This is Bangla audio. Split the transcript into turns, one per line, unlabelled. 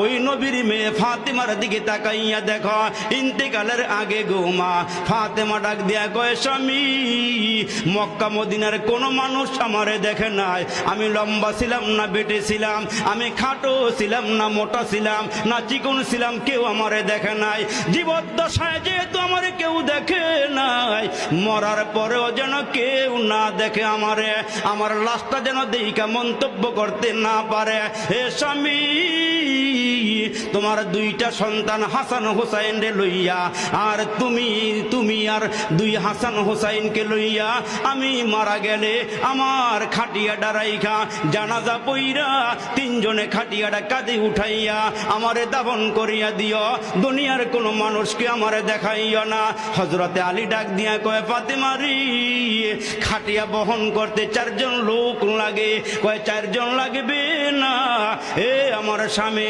ওই নবীর মেয়ে ফাতেমার দিকে তাকাইয়া দেখো ইন্তেকালের আগে গো মা ফাতেমা ডাক দিয়া কয় স্বামী মক্কা মদিনার কোন মানুষ আমারে দেখে নাই আমি লম্বা ছিলাম না বেটে ছিলাম আমি খাটো ছিলাম না মোটা ছিলাম না চিকন ছিলাম কেউ আমারে দেখে নাই জীবদ্দশায় যেহেতু আমারে কেউ দেখে নাই মরার পরেও যেন কেউ না দেখে আমারে আমার লাশটা যেন দেইকা মন্তব্য করতে না পারে হে স্বামী তোমার দুইটা সন্তান হাসান হোসাইন রে লইয়া আর তুমি আর দুই হাসান হোসাইনকে লইয়া আমি মারা গেলে আমার খাটিয়াটা রাইখা জানাজা পইরা তিনজনে খাটিয়াটা কাঁধে উঠাইয়া আমারে দাফন করিয়া দিও দুনিয়ার কোনো মানুষকে আমারে দেখাইও না হযরতে আলী ডাক দিয়া কয় ফাতেমা রে খাটিয়া বহন করতে 4 জন লোক লাগে কয় 4 জন লাগবে না এ আমার স্বামী